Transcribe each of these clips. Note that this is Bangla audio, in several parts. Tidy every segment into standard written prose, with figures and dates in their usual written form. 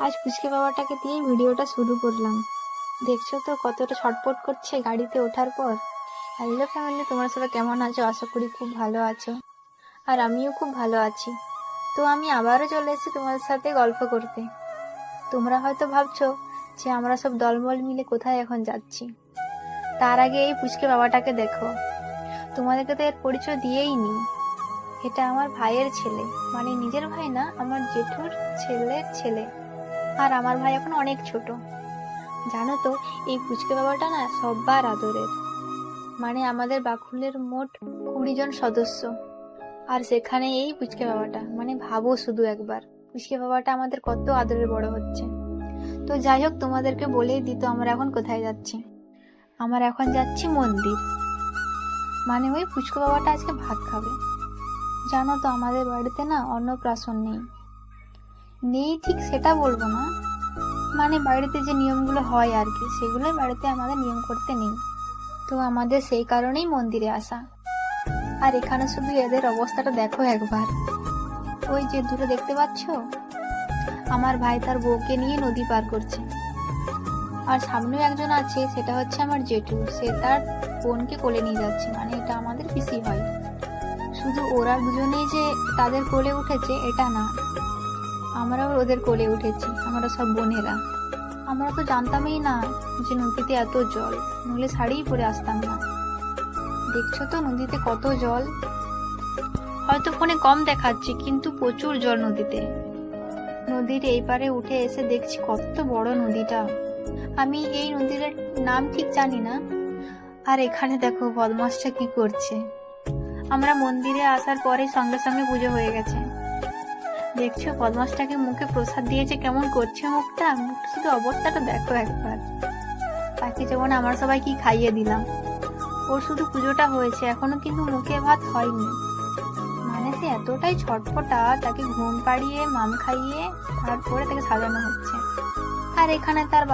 আজ পুচকে বাবাটাকে দিয়ে ভিডিওটা শুরু করলাম। দেখছো তো কতটা ছটফট করছে গাড়িতে ওঠার পর। হ্যালো ফ্যামিলি, তোমরা সবাই কেমন আছো? আশা করি খুব ভালো আছো, আর আমিও খুব ভালো আছি। তো আমি আবারও চলে এসেছি তোমাদের সাথে গল্প করতে। তোমরা হয়তো ভাবছো যে আমরা সব দলবল মিলে কোথায় এখন যাচ্ছি। তার আগে এই পুচকে বাবাটাকে দেখো। তোমাদেরকে তো এর পরিচয় দিয়েই নি। এটা আমার ভাইয়ের ছেলে, মানে নিজের ভাই না, আমার জেঠুর ছেলের ছেলে। আর আমার ভাই এখন অনেক ছোট। জানো তো, এই পুচকে বাবাটা না সব্বার আদরের। মানে আমাদের বাকুলের মোট 20 জন সদস্য, আর সেখানে এই পুচকে বাবাটা। মানে ভাবো শুধু একবার, পুচকে বাবাটা আমাদের কত আদরের বড় হচ্ছে। তো যাই হোক, তোমাদেরকে বলেই দিত আমরা এখন কোথায় যাচ্ছি। আমরা এখন যাচ্ছি মন্দির। মানে ওই পুচকে বাবাটা আজকে ভাত খাবে। জানো তো, আমাদের বাড়িতে না অন্নপ্রাশন নেই। নেই ঠিক সেটা বলবো না, মানে বাড়িতে যে নিয়মগুলো হয় আর কি, সেগুলো বাড়িতে আমাদের নিয়ম করতে নেই। তো আমাদের সেই কারণেই মন্দিরে আসা। আর এখানে শুধু এদের অবস্থাটা দেখো একবার। ওই যে দূরে দেখতে পাচ্ছ, আমার ভাই তার বউকে নিয়ে নদী পার করছে। আর সামনেও একজন আছে, সেটা হচ্ছে আমার জেঠু। সে তার বোনকে কোলে নিয়ে যাচ্ছে, মানে এটা আমাদের পিসি হয়। শুধু ওরা দুজনেই যে তাদের কোলে উঠেছে এটা না, আমরাও ওদের কোলে উঠেছি, আমরা সব বোনেরা। আমরা তো জানতামই না যে নদীতে এত জল, নইলে শাড়িই পরে আসতাম না। দেখছো তো নদীতে কত জল। হয়তো ফোনে কম দেখাচ্ছে, কিন্তু প্রচুর জল নদীতে। নদীর এই পারে উঠে এসে দেখছি কত বড় নদীটা। আমি এই নদীর নাম ঠিক জানি না। আর এখানে দেখো বদমাসটা কি করছে। আমরা মন্দিরে আসার পরে সঙ্গে সঙ্গে পুজো হয়ে গেছে। দেখছো বদমাসটাকে মুখে প্রসাদ দিয়েছে, কেমন করছে মুখটা। শুধু অবস্থাটা দেখো একবার। তাকে যেমন আমরা সবাই কি খাইয়ে দিলাম। ওর শুধু পুজোটা হয়েছে, এখনো কিন্তু মুখে ভাত হয়নি। মানে সে এতটাই ছটফটা, তাকে ঘুম পাড়িয়ে মাম খাইয়ে তারপরে তাকে সাজানো হচ্ছে। আর এখানে তার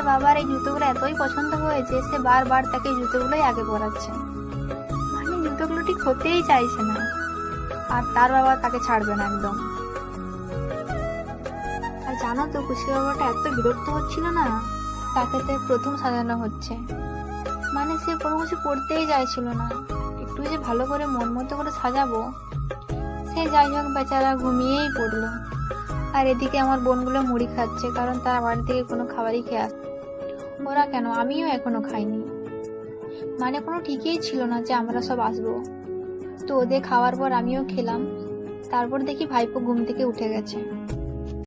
বাবার এই জুতোগুলো এতই পছন্দ হয়েছে, সে বারবার তাকে এই জুতোগুলোই আগে পরাচ্ছে। মানে জুতোগুলো ঠিক হতেই চাইছে না, আর তার বাবা তাকে ছাড়বে না একদম। আর জানো তো, পুচকে বাবাটা এত বিরক্ত হচ্ছিল না, তাকে তো প্রথম সাজানো হচ্ছে। মানে সে কোনো কিছু করতেই চাইছিল না। একটু যে ভালো করে মন মতো করে সাজাবো, সে যাই হোক বেচারা ঘুমিয়েই পড়লো। আর এদিকে আমার বোনগুলো মুড়ি খাচ্ছে, কারণ তারা বাড়ি থেকে কোনো খাবারই খেয়ে আসছে। ওরা কেন, আমিও এখনো খাইনি। মানে কোনো ঠিকই ছিল না যে আমরা সব আসবো। তো ওদের খাওয়ার পর আমিও খেলাম। তারপর দেখি ভাইপো ঘুম থেকে উঠে গেছে।